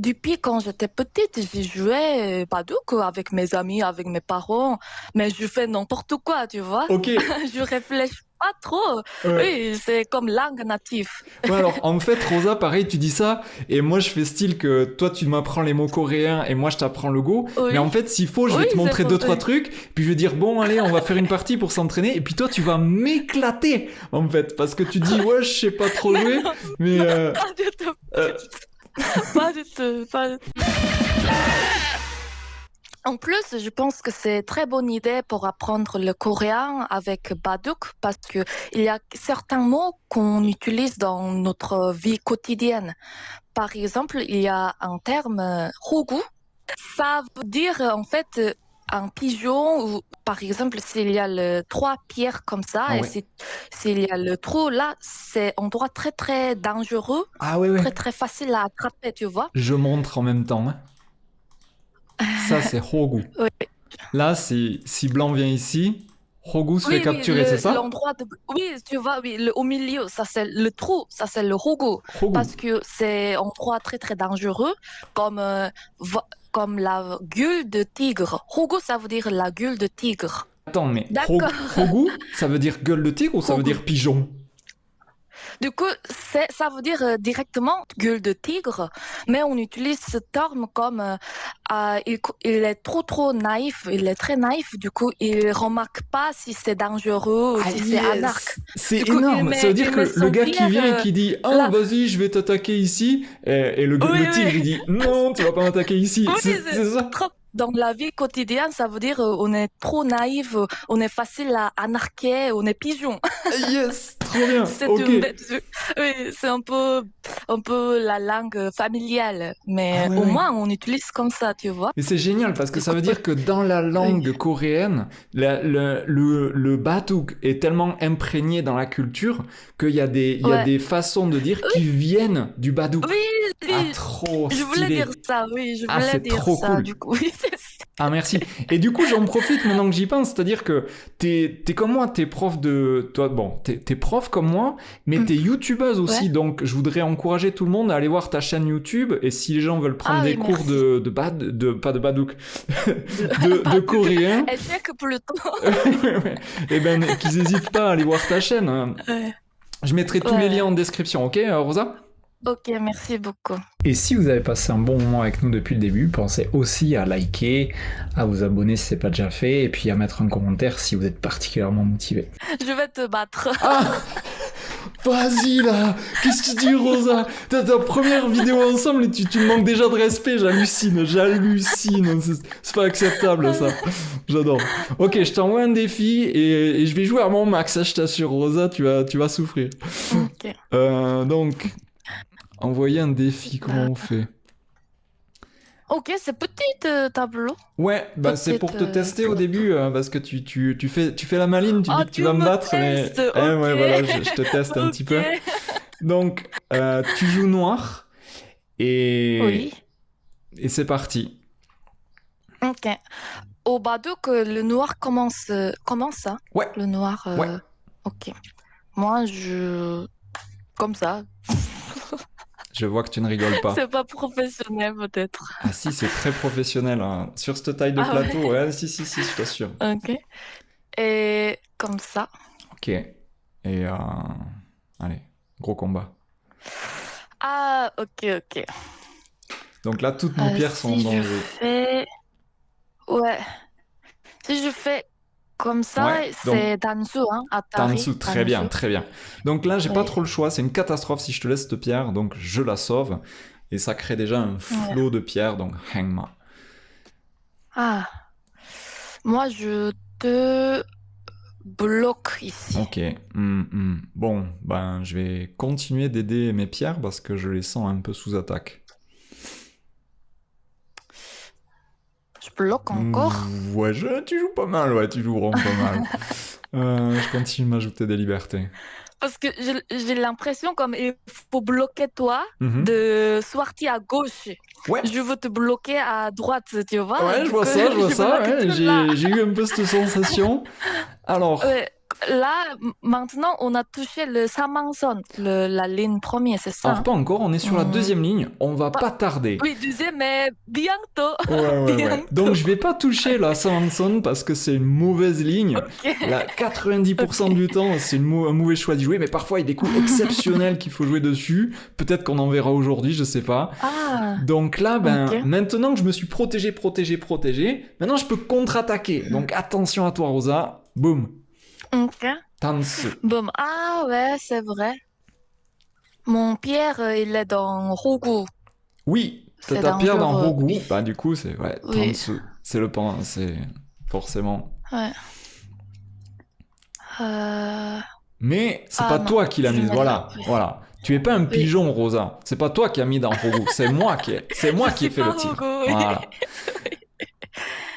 depuis quand j'étais petite, j'ai joué Baduk avec mes amis, avec mes parents, mais je fais n'importe quoi, tu vois. Ok, Je réfléchis pas trop. ouais. Oui, c'est comme langue native. Ouais, alors en fait, Rosa, pareil, tu dis ça, et moi je fais style que toi tu m'apprends les mots coréens et moi je t'apprends le go. Mais en Oui, fait, s'il faut, je oui, vais te c'est montrer pour... deux, trois trucs, puis je vais dire, bon, allez, on va faire une partie pour s'entraîner, et puis toi tu vas m'éclater, en fait, parce que tu dis, ouais, je sais pas trop Mais jouer, non, mais non, pas du tout, euh, pas du tout, pas du tout. En plus, je pense que c'est une très bonne idée pour apprendre le coréen avec Baduk parce que il y a certains mots qu'on utilise dans notre vie quotidienne. Par exemple, il y a un terme hogu. Ça veut dire en fait un pigeon ou par exemple s'il y a trois pierres comme ah ça et ouais, s'il y a le trou là, c'est un endroit très très dangereux, ah ouais, ouais, très très facile à attraper, tu vois. je montre en même temps, hein. Ça c'est Hogu. Oui, Là, si Blanc vient ici, Hogu se fait oui, oui, capturer, c'est ça? l'endroit de... Oui, tu vois, oui, au milieu, ça c'est le trou, ça c'est le hogo, Hogu. parce que c'est un endroit très très dangereux, comme, comme la gueule de tigre. Hogo, ça veut dire la gueule de tigre. Attends, mais D'accord. Hogu, ça veut dire gueule de tigre ou ça veut Hogo. dire pigeon? Du coup, ça veut dire directement gueule de tigre, mais on utilise ce terme comme il est trop trop naïf, il est très naïf, du coup, il remarque pas si c'est dangereux ou Ah si c'est anarque. yes! C'est Du coup, énorme! Ça veut dire il que met le son gars pied qui vient et qui dit ah là. vas-y, je vais t'attaquer ici, et Oui, le tigre il oui. dit non, tu vas pas m'attaquer ici. Oui, C'est ça? trop. Dans la vie quotidienne, ça veut dire on est trop naïf, on est facile à anarquer, on est pigeon. Ah, yes! Trop bien! C'est Ok. une bête. Oui, c'est un peu la langue familiale, Ah mais ouais, au ouais. moins on utilise comme ça, tu vois. Mais c'est génial parce que Du ça coup, veut dire que dans la oui, langue coréenne, le batuk est tellement imprégné dans la culture il y a ouais. des façons de dire qui Oui, viennent du batuk. oui, Ah, oui, trop je voulais dire stylé! ça, oui, je Ah, voulais c'est dire trop ça, cool! du coup, oui, Ah, merci. Et du coup, j'en profite maintenant que j'y pense, c'est-à-dire que t'es comme moi, t'es prof de... Toi, bon, t'es prof comme moi, mais Mm, t'es youtubeuse ouais. aussi, donc je voudrais encourager tout le monde à aller voir ta chaîne YouTube, et si les gens veulent prendre Ah des oui, cours merci. pas de badouk, De, de pas de coréen, échec plutôt. et ben qu'ils hésitent pas à aller voir ta chaîne, hein. Ouais, Je mettrai tous les ouais. liens en description, ok, Rosa? Ok, merci beaucoup. Et si vous avez passé un bon moment avec nous depuis le début, pensez aussi à liker, à vous abonner si ce n'est pas déjà fait, et puis à mettre un commentaire si vous êtes particulièrement motivé. Je vais te battre. Ah, vas-y là, qu'est-ce que tu dis Rosa? T'as ta première vidéo ensemble et tu me manques déjà de respect, j'hallucine, c'est pas acceptable ça. J'adore. Ok, je t'envoie un défi et je vais jouer à mon max, ça, je t'assure Rosa, tu vas souffrir. Ok. Donc, envoyer un défi, comment Bah, on fait? ok, c'est petit tableau. Ouais, bah c'est pour Petite te tester au photo. début, parce que tu fais la maline, tu Oh, dis que tu tu vas me me battre, mais testes. ouais, Ok. voilà, je te teste un petit Ok. peu. Donc, tu joues noir Oui. et c'est parti. Ok. Au Badouk, le noir commence. Comment ça? Ouais, Le noir. ouais. Ok. Moi, comme ça. Je vois que tu ne rigoles pas. C'est pas professionnel, peut-être. Ah si, c'est très professionnel, hein. Sur cette taille de Ah ouais. plateau, ouais, si, je t'assure. Ok. Et comme ça. Ok. Et allez, gros combat. Ah, ok, ok. Donc là, toutes nos pierres sont en Si je danger. fais. Ouais. Si je fais comme ça, Ouais, donc c'est Dansu, hein, t'es en Atari, dessous, très bien, Dansu. très bien. Donc là, j'ai pas Oui. trop le choix, c'est une catastrophe si je te laisse cette pierre, donc je la sauve. Et ça crée déjà un Ouais. flot de pierres, donc hangma. Ah, moi, je te bloque ici. Ok, bon, ben je vais continuer d'aider mes pierres parce que je les sens un peu sous attaque. Je bloque encore. Ouais, tu joues pas mal, ouais, tu joues vraiment pas mal. Je continue de m'ajouter des libertés. Parce que j'ai l'impression comme il faut bloquer toi Mhm. de sortir à gauche. Ouais, Je veux te bloquer à droite, tu vois. ouais, Du coup, je vois je ça, bloque ouais. tout là. J'ai eu un peu cette sensation. Alors, Ouais. là, maintenant, on a touché le Samangson, la ligne première, c'est ça? Alors pas encore, on est sur la deuxième ligne, on va pas tarder. Oui, deuxième, mais bientôt. Ouais. Donc Bientôt. je vais pas toucher la Samson parce que c'est une mauvaise ligne. Ok. Là, 90% Ok. du temps, c'est un mauvais choix d'y jouer, mais parfois il y a des coups exceptionnels qu'il faut jouer dessus. Peut-être qu'on en verra aujourd'hui, je sais pas. Ah, Donc là, ok. maintenant que je me suis protégé, maintenant je peux contre-attaquer. Donc attention à toi, Rosa. Boum. Ok. Tansu. Boum. Ah, ouais, c'est vrai. Mon Pierre, il est dans Rougou. Oui, t'as C'est ta pierre dans dangereux. Rogu. Oui. Bah du coup, c'est Oui. Tansu. C'est le pan, c'est forcément. Ouais. Euh... Mais c'est Ah pas non, toi qui l'as je mise, mets là. voilà, voilà. Tu es pas un Oui. pigeon, Rosa. C'est pas toi qui as mis dans Rogu, c'est moi Je qui ai suis fait pas le tir. Rougou. Oui. Voilà.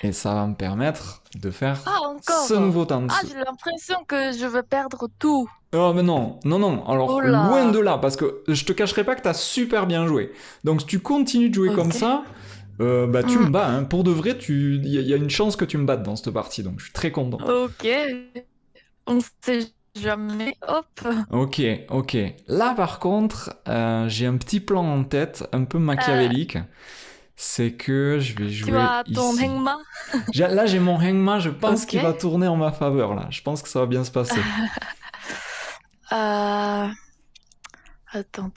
Et ça va me permettre de faire Ah, ce encore. nouveau Ah, Tansu. j'ai l'impression que je vais perdre tout. Oh mais non, non, non. Oh Alors loin là. de là, parce que je te cacherai pas que t'as super bien joué. Donc si tu continues de jouer comme Ok. ça, bah tu Hmm. me bats. Hein. Pour de vrai, il y a une chance que tu me battes dans cette partie, donc je suis très content. Ok. On sait jamais. Hop. Ok, ok. Là par contre, j'ai un petit plan en tête, un peu Euh, machiavélique. C'est que je vais tu jouer as ton ici. Hengma. Là j'ai mon Hengma, je pense Ok. qu'il va tourner en ma faveur là. Je pense que ça va bien se passer. Euh, attends.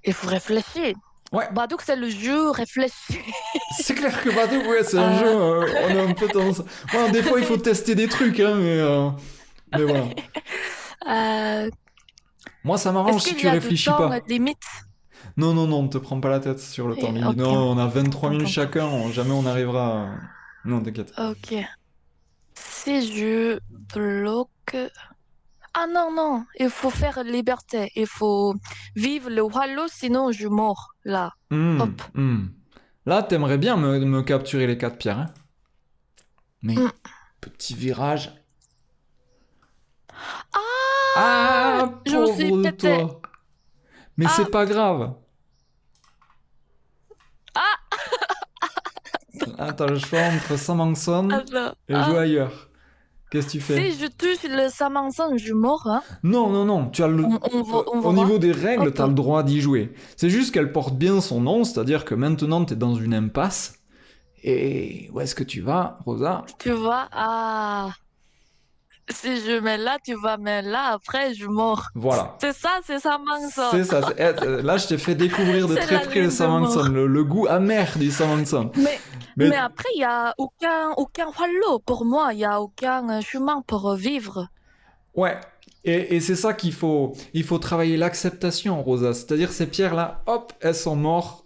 Il faut réfléchir. Ouais, Badouk, c'est le jeu réfléchir. c'est clair que Badouk, ouais, c'est un jeu, Euh, on a un peu tendance... Bon, des fois il faut tester des trucs, hein, mais voilà. euh, Moi ça est-ce m'arrange si qu'il tu y a du réfléchis temps pas. limite? Non, non, non, ne te prends pas la tête sur le temps limite. Ok. Non, on a 23 minutes Attends. chacun, jamais on arrivera... Non, t'inquiète. Ok. Si je bloque... Ah non, il faut faire liberté. Il faut vivre le wallo, sinon je mors là. Hmm, Hop. hmm. Là, t'aimerais bien me capturer les 4 pierres, hein. Mais, Hmm. petit virage... Ah, Ah, je me suis pauvre de pété. toi. Mais c'est Ah, pas grave. ah, Là, t'as le choix entre Samangson attends. et jouer Ah. ailleurs. Qu'est-ce que tu fais? Si je touche le Samanson, je mors, hein. Non, non, non. On Au verra. niveau des règles, Hop. t'as le droit d'y jouer. C'est juste qu'elle porte bien son nom, c'est-à-dire que maintenant t'es dans une impasse. Et où est-ce que tu vas, Rosa? Tu vois, ah. Si je mets là, tu vas mettre là, après je mors. Voilà. C'est ça, c'est Samanson. C'est ça. Là, je t'ai fait découvrir de C'est très la près le ligne de Samangson, mort. le goût amer du Samangson. Mais Mais après, il n'y a aucun wallo pour moi. Il n'y a aucun chemin pour vivre. ouais, et c'est ça il faut travailler l'acceptation, Rosa. C'est-à-dire ces pierres-là, hop, elles sont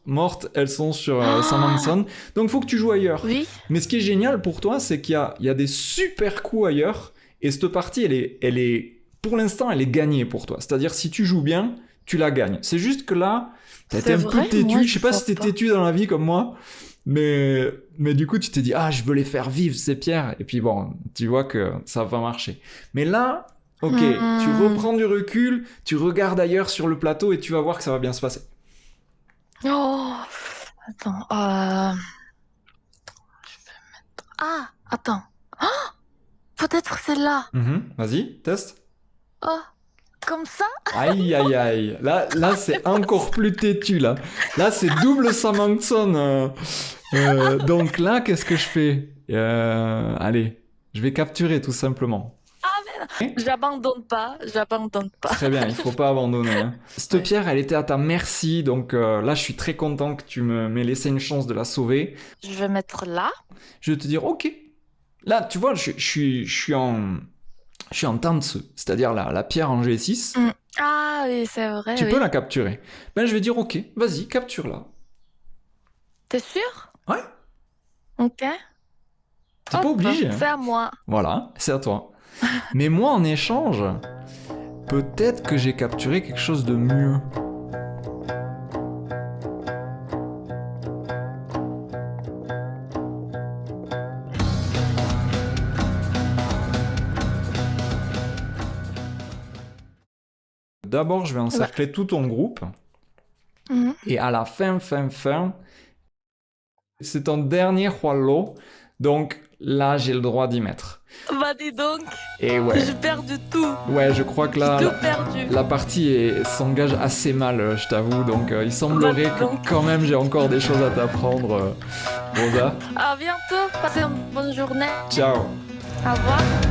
mortes, elles sont sur Ah, Samangson. Donc faut que tu joues ailleurs. oui, Mais ce qui est génial pour toi, c'est il y a des super coups ailleurs. Et cette partie, pour l'instant, elle est gagnée pour toi. C'est-à-dire si tu joues bien, tu la gagnes. C'est juste que là, t'as été c'est un peu vrai, moi têtu. Je je sais pas vois si t'es pas. têtu dans la vie comme moi. Mais du coup, tu t'es dit, ah, je veux les faire vivre, ces pierres. Et puis bon, tu vois que ça va marcher. Mais là, ok, tu Hmm. reprends du recul, tu regardes ailleurs sur le plateau et tu vas voir que ça va bien se passer. Oh, attends. Ah, attends. Ah, peut-être c'est là. Mhm, vas-y, teste. Oh, comme ça? Aïe, aïe, aïe. Là c'est encore plus têtu, là. Là, c'est double Samangson. Donc là, qu'est-ce que je fais? Allez, je vais capturer, tout simplement. J'abandonne pas. Très bien, il faut pas abandonner, hein. Cette Ouais. pierre, elle était à ta merci, donc là, je suis très content que tu m'aies laissé une chance de la sauver. Je vais mettre là. Je vais te dire, ok. Là, tu vois, je suis en Tansu, c'est-à-dire la pierre en G6. Hmm. Ah oui, c'est vrai, Tu peux oui. la capturer. Ben, je vais dire, ok, vas-y, capture-la. T'es sûr? Ouais, Ok. t'es pas Hop, obligé, hein. c'est à moi. Voilà, c'est à toi. Mais moi, en échange, peut-être que j'ai capturé quelque chose de mieux. D'abord, je vais Ouais. encercler tout ton groupe. Mhm. Et à la fin, c'est ton dernier Hualo. Donc là, j'ai le droit d'y mettre. Bah dis donc, Et ouais. j'ai perdu tout. Ouais, je crois que là, Tout perdu. la partie s'engage assez mal, je t'avoue. Donc, il semblerait Bah, dis donc. que quand même j'ai encore des choses à t'apprendre, Rosa. À bientôt, passez une bonne journée. Ciao. Au revoir.